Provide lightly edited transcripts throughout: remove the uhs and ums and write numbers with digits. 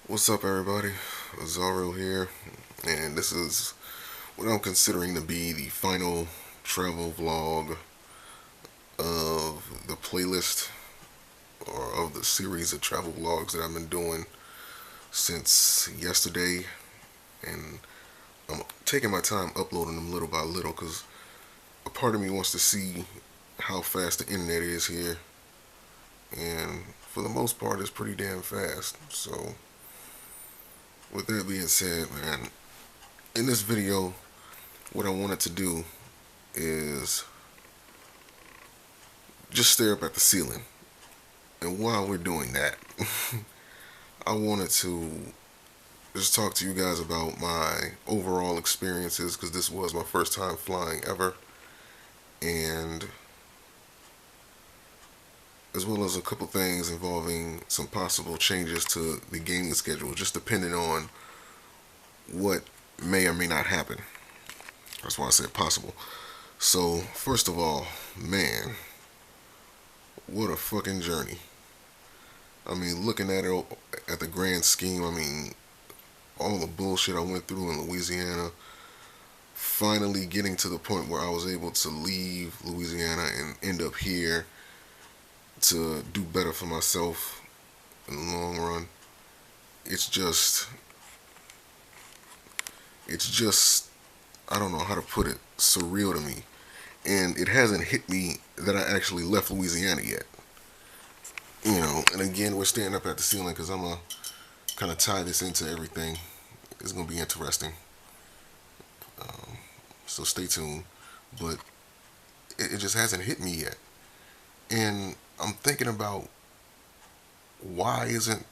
What's up, everybody? Zorro here, and this is what I'm considering to be the final travel vlog of the playlist or of the series of travel vlogs that I've been doing since yesterday. And I'm taking my time uploading them little by little because a part of me wants to see how fast the internet is here, and for the most part, it's pretty damn fast. So, with that being said, man, in this video, what I wanted to do is just stare up at the ceiling. And while we're doing that, I wanted to just talk to you guys about my overall experiences because this was my first time flying ever, and as well as a couple things involving some possible changes to the gaming schedule, just depending on what may or may not happen. That's why I said possible. So, first of all, man, what a fucking journey. I mean, looking at it at the grand scheme, I mean, all the bullshit I went through in Louisiana, finally getting to the point where I was able to leave Louisiana and end up here to do better for myself in the long run. It's just, I don't know how to put it, surreal to me. And it hasn't hit me that I actually left Louisiana yet. And again, we're standing up at the ceiling because I'm going to kind of tie this into everything. It's going to be interesting. So stay tuned. But it just hasn't hit me yet. And I'm thinking about hasn't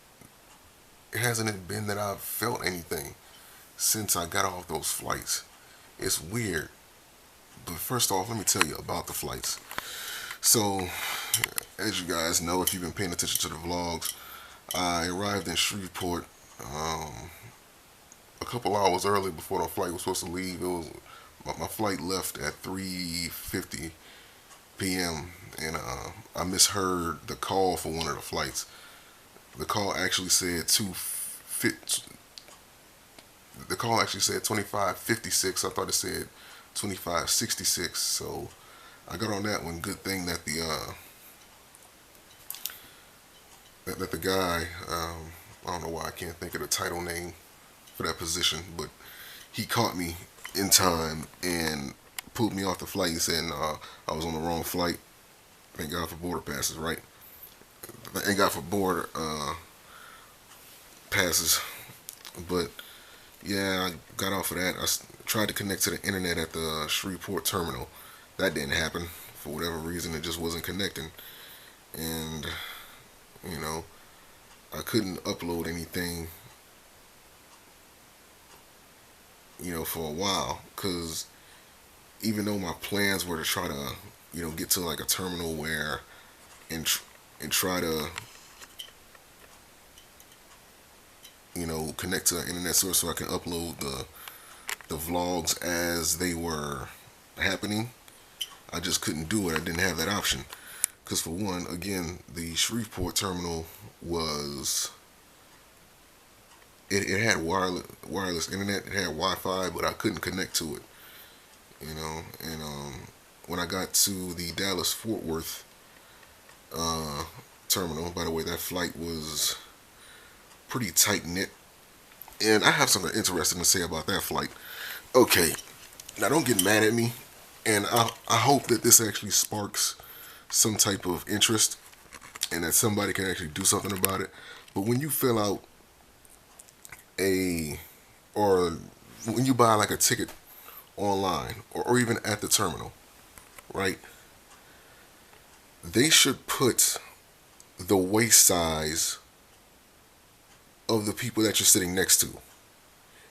it been that I've felt anything since I got off those flights? It's weird. But first off, let me tell you about the flights. So, as you guys know, if you've been paying attention to the vlogs, I arrived in Shreveport a couple hours early before the flight was supposed to leave. My flight left at 3:50 p.m. and I misheard the call for one of the flights. The call actually said 25:56. I thought it said 25:66. So I got on that one. Good thing that the guy, I don't know why I can't think of the title name for that position, but he caught me in time and pulled me off the flight. He said I was on the wrong flight. Thank God for border passes, right? Thank God for border passes. But yeah, I got off of that. I tried to connect to the internet at the Shreveport terminal. That didn't happen for whatever reason. It just wasn't connecting, and I couldn't upload anything, for a while, because even though my plans were to try to, get to like a terminal where and try to, connect to the internet source so I can upload the vlogs as they were happening, I just couldn't do it. I didn't have that option. Because for one, again, the Shreveport terminal it had wireless internet. It had Wi-Fi, but I couldn't connect to it. And when I got to the Dallas Fort Worth terminal, by the way, that flight was pretty tight knit, and I have something interesting to say about that flight. Okay, now don't get mad at me, and I hope that this actually sparks some type of interest and that somebody can actually do something about it. But when you fill out or when you buy like a ticket online or even at the terminal, right? They should put the waist size of the people that you're sitting next to.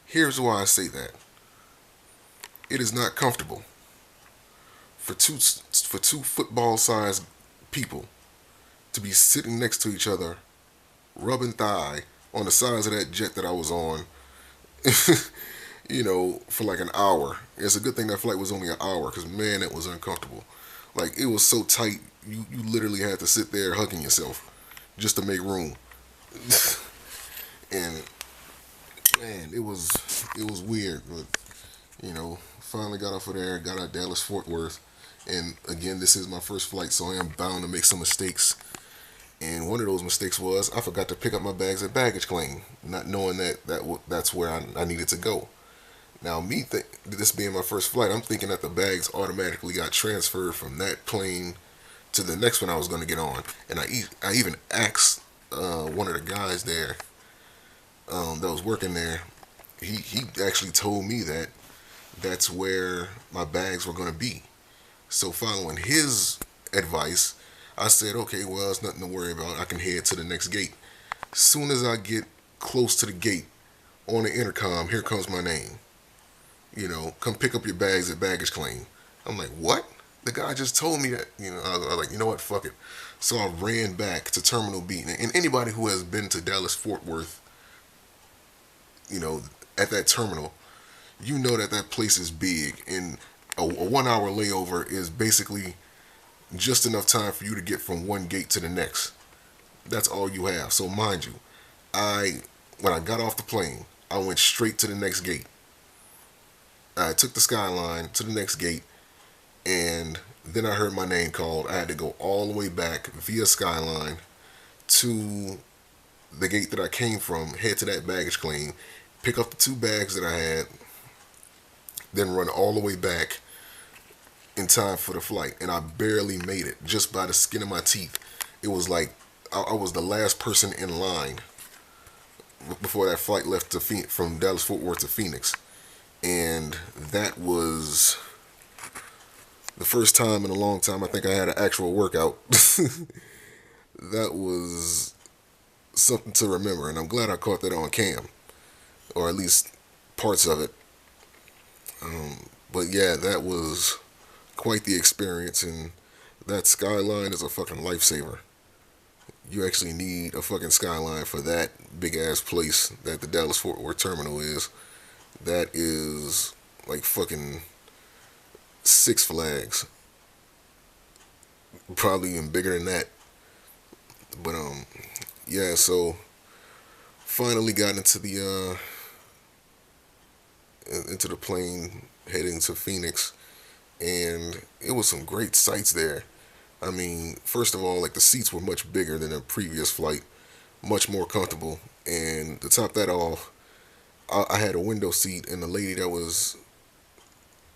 Here's why I say that. It is not comfortable for two football-sized people to be sitting next to each other, rubbing thigh on the sides of that jet that I was on, for like an hour. It's a good thing that flight was only an hour, because man, it was uncomfortable. Like, it was so tight, you literally had to sit there hugging yourself just to make room. And man, it was weird, but finally got off of there, got out Dallas Fort Worth, and again, this is my first flight, so I am bound to make some mistakes. And one of those mistakes was I forgot to pick up my bags at baggage claim, not knowing that's where I needed to go. Now, this being my first flight, I'm thinking that the bags automatically got transferred from that plane to the next one I was going to get on. And I even asked one of the guys there that was working there. He actually told me that that's where my bags were going to be. So following his advice, I said, okay, well, it's nothing to worry about. I can head to the next gate. Soon as I get close to the gate, on the intercom, here comes my name. Come pick up your bags at baggage claim. I'm like, what? The guy just told me that. I was like, you know what? Fuck it. So I ran back to Terminal B. And anybody who has been to Dallas Fort Worth, at that terminal, that place is big. And a 1 hour layover is basically just enough time for you to get from one gate to the next. That's all you have. So mind you, when I got off the plane, I went straight to the next gate. I took the Skyline to the next gate, and then I heard my name called. I had to go all the way back via Skyline to the gate that I came from, head to that baggage claim, pick up the 2 bags that I had, then run all the way back in time for the flight. And I barely made it, just by the skin of my teeth. It was like I was the last person in line before that flight left from Dallas Fort Worth to Phoenix. And that was the first time in a long time I think I had an actual workout. That was something to remember, and I'm glad I caught that on cam, or at least parts of it. But yeah, that was quite the experience, and that Skyline is a fucking lifesaver. You actually need a fucking Skyline for that big ass place that the Dallas Fort Worth terminal is. That is like fucking Six Flags. Probably even bigger than that. But yeah, so finally got into the plane heading to Phoenix, and it was some great sights there. I mean, first of all, like the seats were much bigger than a previous flight, much more comfortable, and to top that off, I had a window seat, and the lady that was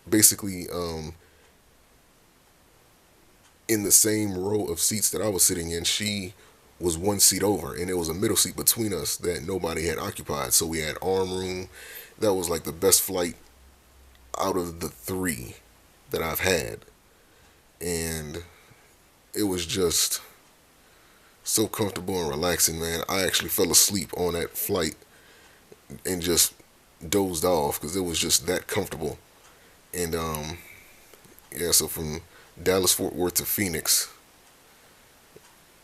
basically in the same row of seats that I was sitting in, she was one seat over, and there was a middle seat between us that nobody had occupied. So we had arm room. That was like the best flight out of the 3 that I've had, and it was just so comfortable and relaxing, man. I actually fell asleep on that flight and just dozed off because it was just that comfortable. And yeah, so from Dallas Fort Worth to Phoenix,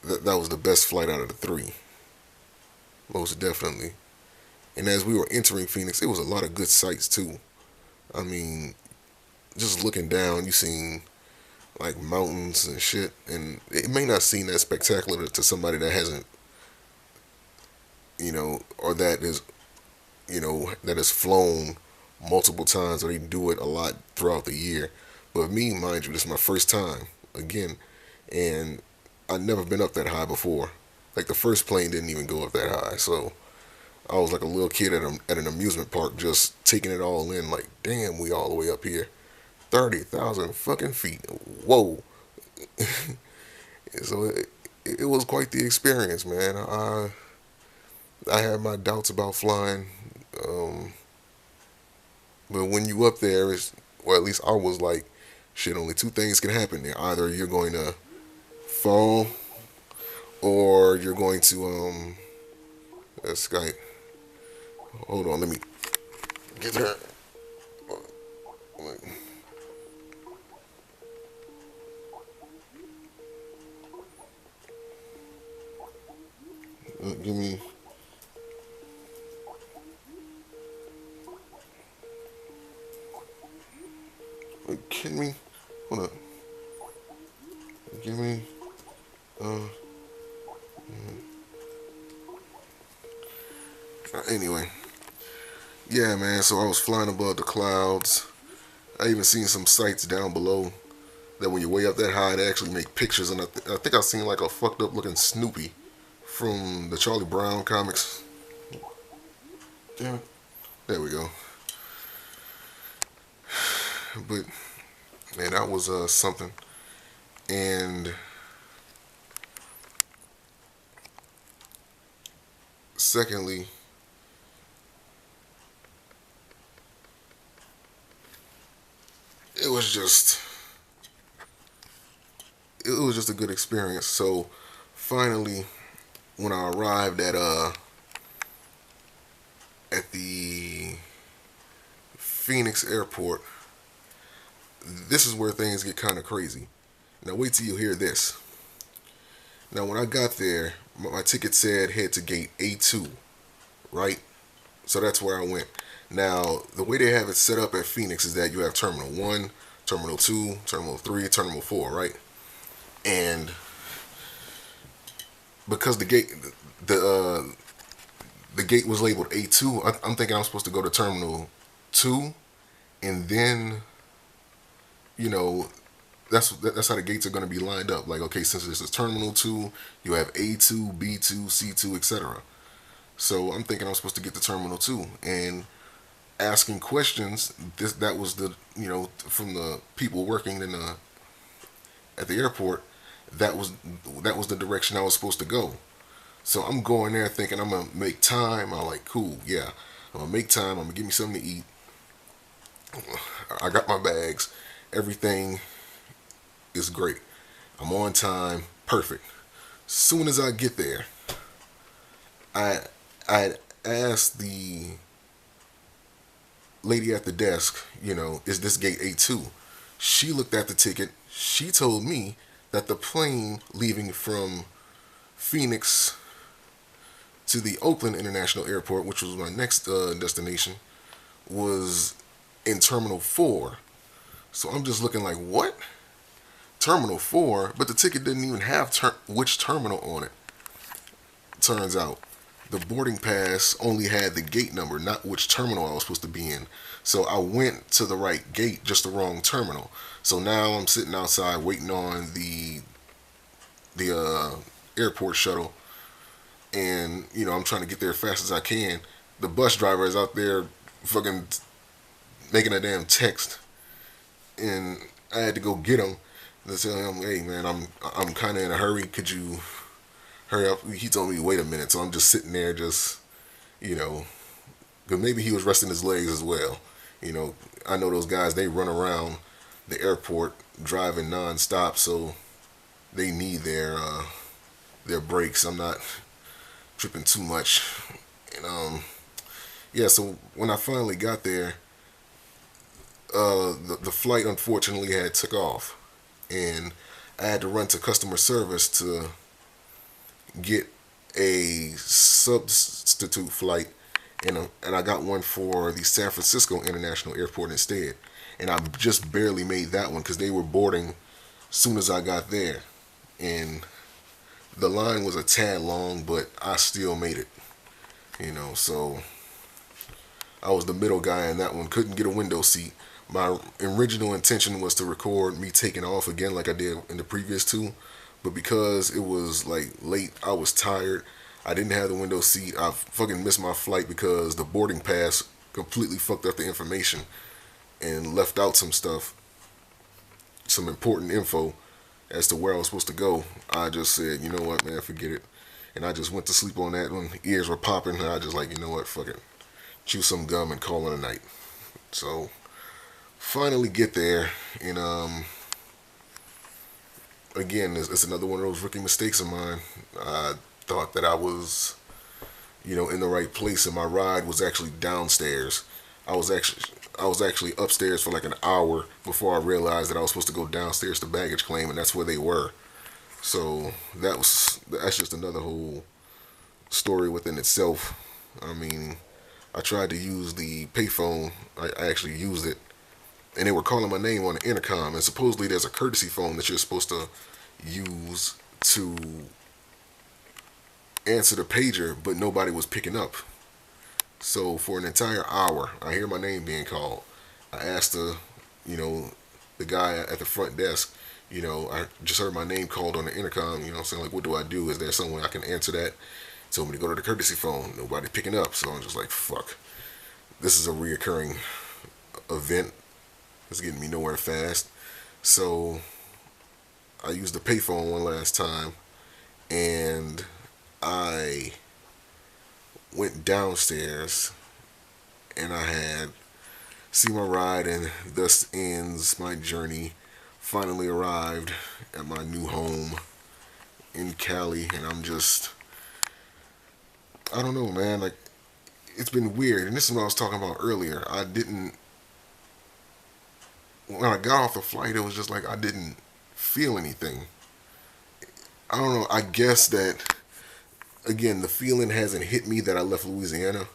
that was the best flight out of the 3, most definitely. And as we were entering Phoenix, it was a lot of good sights too. I mean, just looking down, you seen like mountains and shit, and it may not seem that spectacular to somebody that hasn't, or that is, that has flown multiple times, or they do it a lot throughout the year. But me, mind you, this is my first time again, and I'd never been up that high before. Like the first plane didn't even go up that high, so I was like a little kid at an amusement park, just taking it all in. Like, damn, we all the way up here, 30,000 fucking feet. Whoa! So it was quite the experience, man. I had my doubts about flying, but when you up there, or at least I was like, shit. Only 2 things can happen there. Either you're going to fall, or you're going to Skype. Hold on, let me get there. Give me. Are you kidding me? Hold up. Give me. Anyway, yeah, man. So I was flying above the clouds. I even seen some sites down below that when you're way up that high, they actually make pictures. And I think I seen like a fucked up looking Snoopy from the Charlie Brown comics. Damn it. There we go. But man, that was something. And secondly, it was just a good experience. So finally, when I arrived at the Phoenix airport, this is where things get kind of crazy. Now wait till you hear this. Now when I got there, my ticket said head to gate A2, right? So that's where I went. Now the way they have it set up at Phoenix is that you have Terminal 1, Terminal 2, Terminal 3, Terminal 4, right? And because the the gate was labeled A2, I'm thinking I'm supposed to go to Terminal 2, and then, you know, that's how the gates are going to be lined up. Like, okay, since this is Terminal 2, you have A2, B2, C2, etc. So I'm thinking I'm supposed to get to Terminal 2, and asking questions. That was the, from the people working at the airport. That was the direction I was supposed to go. So I'm going there thinking I'm gonna make time. I'm like, cool, yeah, I'm gonna make time. I'm gonna give me something to eat. I got my bags. Everything is great. I'm on time. Perfect. Soon as I get there, I asked the lady at the desk, is this gate A2? She looked at the ticket. She told me that the plane leaving from Phoenix to the Oakland International Airport, which was my next destination, was in Terminal 4. So I'm just looking like, what? Terminal 4? But the ticket didn't even have which terminal on it. Turns out the boarding pass only had the gate number, not which terminal I was supposed to be in. So I went to the right gate, just the wrong terminal. So now I'm sitting outside waiting on the airport shuttle, and I'm trying to get there as fast as I can. The bus driver is out there fucking making a damn text, and I had to go get him and tell him, hey man, I'm kind of in a hurry. Could you hurry up? He told me wait a minute, so I'm just sitting there, just because maybe he was resting his legs as well. I know those guys, they run around the airport driving non-stop, so they need their breaks. I'm not tripping too much, and yeah. So when I finally got there, the flight unfortunately had took off, and I had to run to customer service to get a substitute flight, and I got one for the San Francisco International Airport instead. And I just barely made that one because they were boarding soon as I got there, and the line was a tad long, but I still made it. So I was the middle guy in that one. Couldn't get a window seat. My original intention was to record me taking off again like I did in the previous two, but because it was like late, I was tired. I didn't have the window seat. I fucking missed my flight because the boarding pass completely fucked up the information and left out some stuff, some important info as to where I was supposed to go. I just said, you know what, man, forget it. And I just went to sleep on that when ears were popping. And I just like, you know what, fuck it. Chew some gum and call it a night. So finally get there, and again, it's another one of those rookie mistakes of mine. I thought that I was, in the right place, and my ride was actually downstairs. I was actually upstairs for like an hour before I realized that I was supposed to go downstairs to baggage claim, and that's where they were. So that's just another whole story within itself. I mean, I tried to use the payphone. I actually used it, and they were calling my name on the intercom. And supposedly there's a courtesy phone that you're supposed to use to answer the pager, but nobody was picking up. So for an entire hour, I hear my name being called. I asked you know, the guy at the front desk, I just heard my name called on the intercom. I'm saying, like, what do I do? Is there someone I can answer that? Told me to go to the courtesy phone. Nobody picking up. So I'm just like, fuck. This is a reoccurring event. It's getting me nowhere fast. So I used the payphone one last time, and I went downstairs, and I had see my ride, and thus ends my journey. Finally arrived at my new home in Cali, and I don't know, man. Like, it's been weird, and this is what I was talking about earlier. When I got off the flight, it was just like I didn't feel anything. I don't know. I guess that, again, the feeling hasn't hit me that I left Louisiana,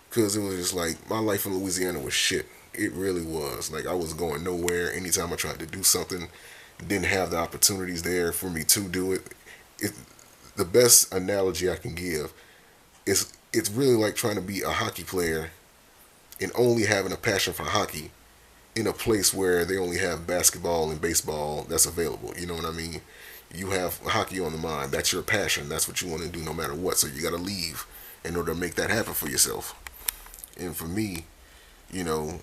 because it was just like my life in Louisiana was shit. It really was. Like, I was going nowhere. Anytime I tried to do something, didn't have the opportunities there for me to do it. It the best analogy I can give is it's really like trying to be a hockey player and only having a passion for hockey in a place where they only have basketball and baseball that's available. You know what I mean? You have hockey on the mind. That's your passion. That's what you want to do no matter what. So you got to leave in order to make that happen for yourself. And for me, you know,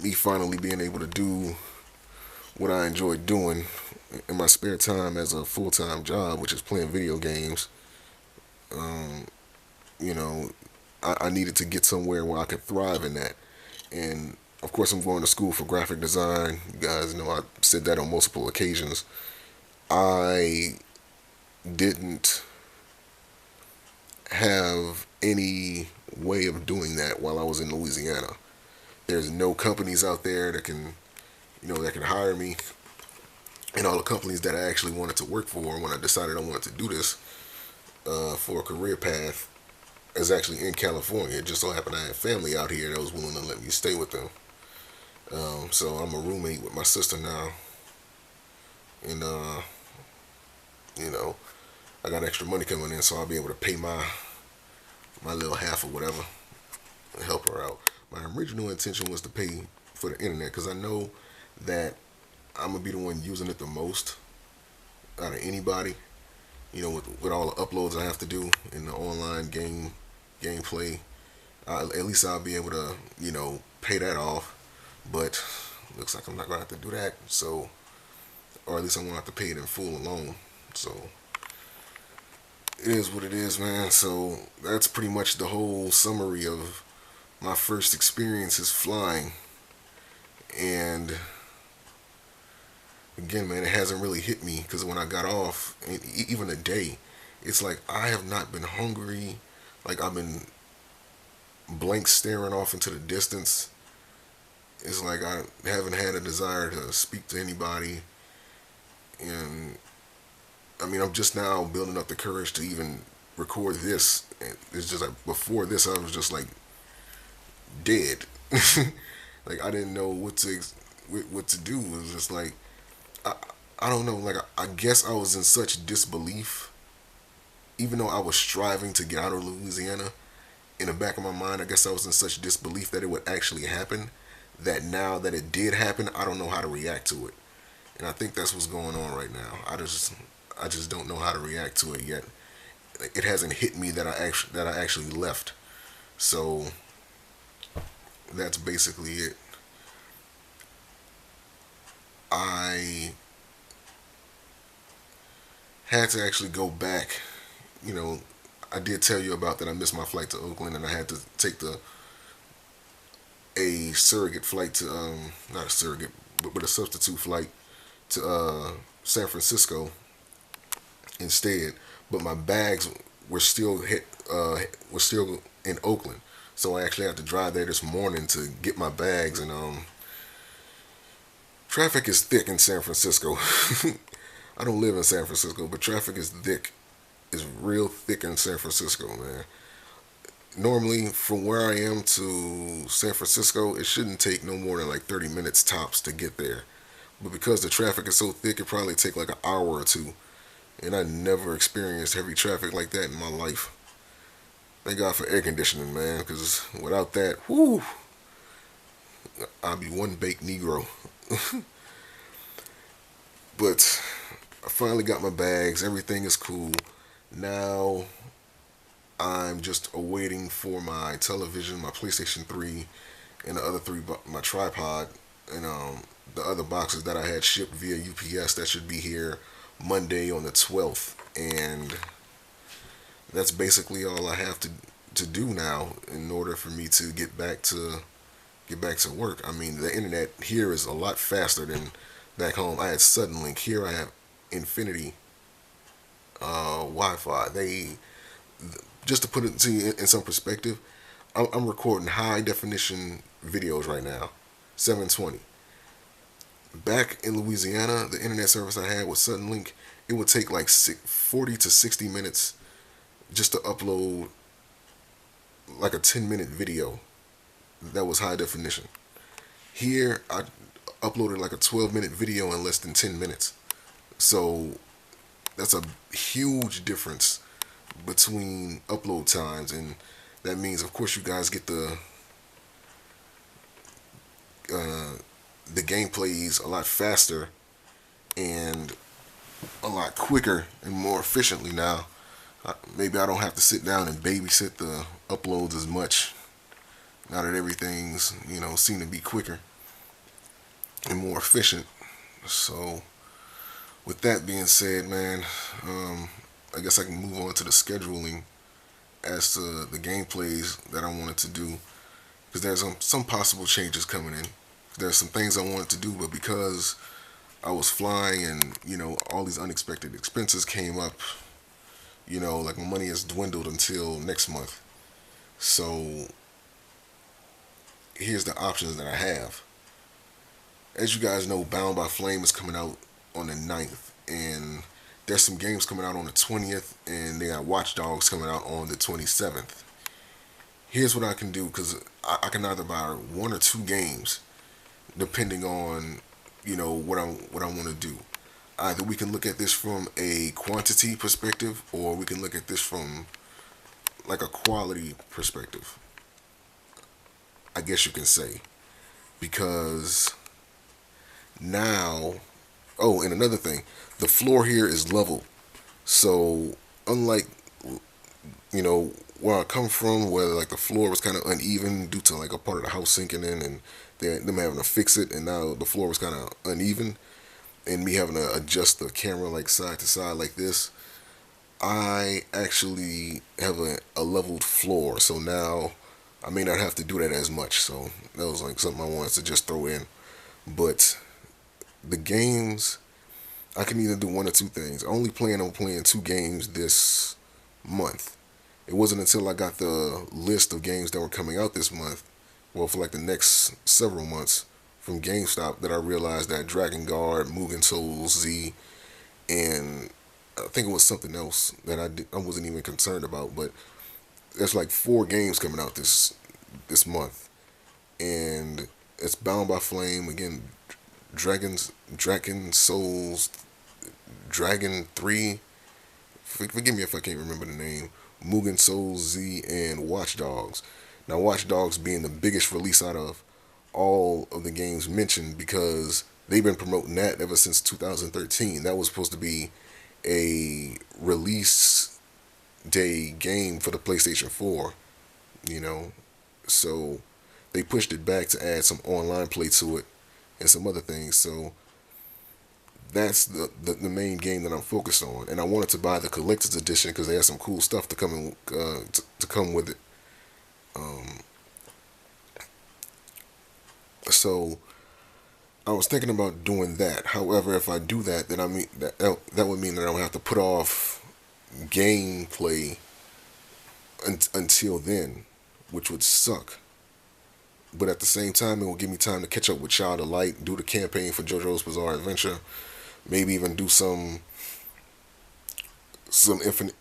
me finally being able to do what I enjoy doing in my spare time as a full-time job, which is playing video games, um, you know, I needed to get somewhere where I could thrive in that. And of course, I'm going to school for graphic design. You guys know I said that on multiple occasions. I didn't have any way of doing that while I was in Louisiana. There's no companies out there that can, that can hire me. And all the companies that I actually wanted to work for when I decided I wanted to do this for a career path is actually in California. It just so happened I had family out here that was willing to let me stay with them. So I'm a roommate with my sister now, and you know, I got extra money coming in, so I'll be able to pay my little half or whatever and help her out. My original intention was to pay for the internet because I know that I'm gonna be the one using it the most out of anybody. With all the uploads I have to do in the online gameplay, at least I'll be able to pay that off. But looks like I'm not gonna have to do that. So, or at least I'm gonna have to pay it in full alone. So it is what it is, man. So that's pretty much the whole summary of my first experiences flying. And again, man, it hasn't really hit me because when I got off, and even a day, it's like I have not been hungry. Like, I've been blank staring off into the distance. It's like I haven't had a desire to speak to anybody. And I mean, I'm just now building up the courage to even record this. And it's just like before this, I was just like dead. Like, I didn't know what to do. It was just like I, I don't know. Like, I guess I was in such disbelief, even though I was striving to get out of Louisiana. In the back of my mind, I guess I was in such disbelief that it would actually happen, that now that it did happen, I don't know how to react to it. And I think that's what's going on right now. I just don't know how to react to it yet. It hasn't hit me that I actually left. So that's basically it. I had to actually go back. I did tell you about that. I missed my flight to Oakland, and I had to take a surrogate flight to not a surrogate, but a substitute flight to San Francisco instead. But my bags were still in Oakland, so I actually had to drive there this morning to get my bags. And traffic is thick in San Francisco. I don't live in San Francisco, but traffic is thick. Is real thick in San Francisco, man. Normally, from where I am to San Francisco, it shouldn't take no more than like 30 minutes tops to get there. But because the traffic is so thick, it probably take like an hour or two. And I never experienced heavy traffic like that in my life. Thank God for air conditioning, man, because without that, whoo, I'd be one baked Negro. But I finally got my bags. Everything is cool. Now I'm just awaiting for my television, my PlayStation 3, and the other three, my tripod, and the other boxes that I had shipped via UPS that should be here Monday on the 12th. And that's basically all I have to do now in order for me to get back to work. I mean, the internet here is a lot faster than back home. I had Suddenlink. Here I have Infinity Wi-Fi. Just to put it to you in some perspective, I'm recording high definition videos right now, 720. Back in Louisiana, the internet service I had with Suddenlink, it would take like 40 to 60 minutes just to upload like a 10-minute video that was high definition. Here, I uploaded like a 12-minute video in less than 10 minutes. So that's a huge difference between upload times, and that means, of course, you guys get the gameplays a lot faster and a lot quicker and more efficiently now. Maybe I don't have to sit down and babysit the uploads as much now that everything's, seem to be quicker and more efficient. So with that being said, man, I guess I can move on to the scheduling as to the gameplays that I wanted to do, because there's some possible changes coming in. There's some things I wanted to do, but because I was flying and all these unexpected expenses came up, like my money has dwindled until next month. So here's the options that I have. As you guys know, Bound by Flame is coming out on the 9th, and there's some games coming out on the 20th, and they got Watch Dogs coming out on the 27th. Here's what I can do, because I can either buy one or two games depending on what I want to do. Either we can look at this from a quantity perspective, or we can look at this from like a quality perspective, I guess you can say. Because now, oh, and another thing, the floor here is level. So unlike where I come from, where like the floor was kind of uneven due to like a part of the house sinking in and them having to fix it, and now the floor was kind of uneven, and me having to adjust the camera like side to side like this, I actually have a leveled floor. So now I may not have to do that as much. So that was like something I wanted to just throw in. But the games, I can either do one or two things. I only plan on playing 2 games this month. It wasn't until I got the list of games that were coming out this month, well, for like the next several months, from GameStop, that I realized that Dragon Guard, Mugen Souls Z, and I think it was something else that I wasn't even concerned about, but there's like 4 games coming out this month, and it's Bound by Flame again, Dragon Souls, Dragon 3. Forgive me if I can't remember the name. Mugen Souls Z, and Watch Dogs. Now, Watch Dogs being the biggest release out of all of the games mentioned, because they've been promoting that ever since 2013. That was supposed to be a release day game for the PlayStation 4, so they pushed it back to add some online play to it and some other things. So that's the main game that I'm focused on, and I wanted to buy the collector's edition because they had some cool stuff to come to come with it. So I was thinking about doing that. However, if I do that, then that would mean that I would have to put off gameplay until then, which would suck. But at the same time, it will give me time to catch up with Child of Light, do the campaign for JoJo's Bizarre Adventure, maybe even do some Infinite,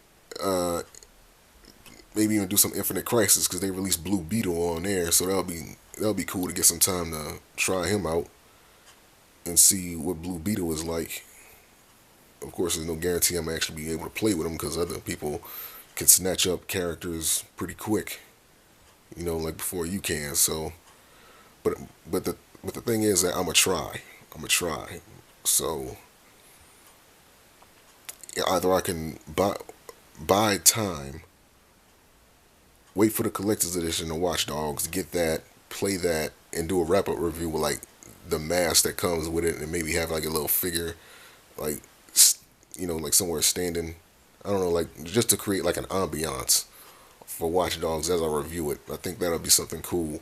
maybe even do some Infinite Crisis, because they released Blue Beetle on there, so that'll be cool to get some time to try him out and see what Blue Beetle is like. Of course, there's no guarantee I'm actually be able to play with him, because other people can snatch up characters pretty quick, you know, like before you can. So, but but the thing is that I'm a try. So either I can buy time, wait for the collector's edition of Watch Dogs, get that, play that, and do a wrap up review with like the mask that comes with it, and maybe have like a little figure, like you know, like somewhere standing. I don't know, like just to create like an ambiance for Watch Dogs as I review it. I think that'll be something cool.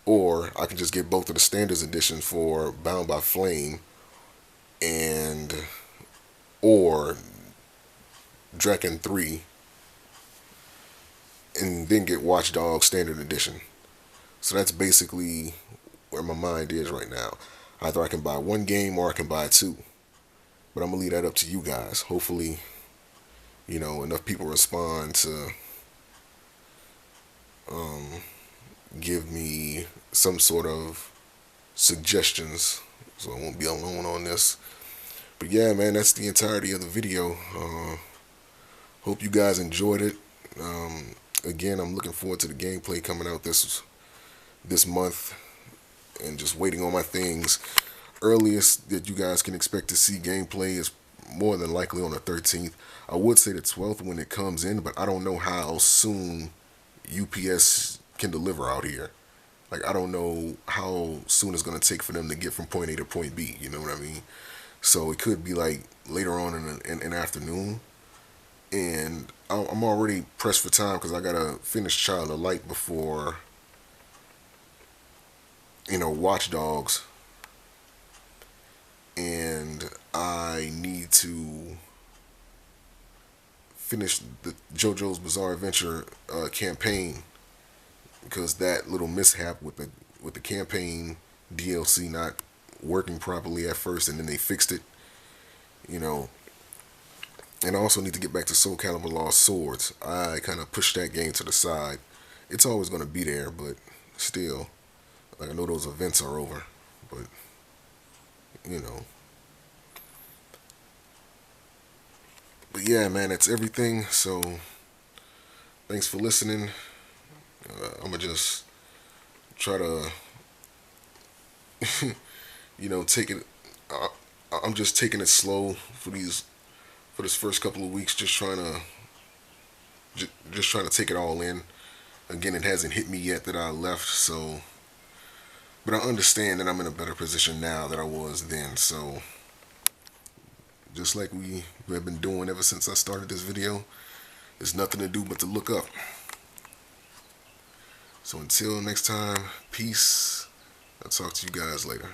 Or I can just get both of the standards editions for Bound by Flame and or Draken 3, and then get Watch Dogs Standard Edition. So that's basically where my mind is right now. Either I can buy one game or I can buy two. But I'm going to leave that up to you guys. Hopefully, you know, enough people respond to give me some sort of suggestions so I won't be alone on this. But yeah, man, that's the entirety of the video. Hope you guys enjoyed it. Again, I'm looking forward to the gameplay coming out this month, and just waiting on my things. Earliest that you guys can expect to see gameplay is more than likely on the 13th. I would say the 12th when it comes in, but I don't know how soon UPS can deliver out here. Like, I don't know how soon it's going to take for them to get from point A to point B, you know what I mean? So it could be like later on in the afternoon. And I'm already pressed for time because I got to finish Child of Light before, you know, Watch Dogs. And I need to finish the JoJo's Bizarre Adventure campaign, because that little mishap with the campaign DLC not working properly at first, and then they fixed it, you know. And I also need to get back to Soul Calibur Lost Swords. I kind of pushed that game to the side. It's always going to be there, but still, like, I know those events are over, but you know. But yeah, man, that's everything. So thanks for listening. I'm gonna just try to, you know, take it. I'm just taking it slow for this first couple of weeks. Just trying to, just trying to take it all in. Again, it hasn't hit me yet that I left, so. But I understand that I'm in a better position now than I was then. So, just like we have been doing ever since I started this video, there's nothing to do but to look up. So until next time, peace. I'll talk to you guys later.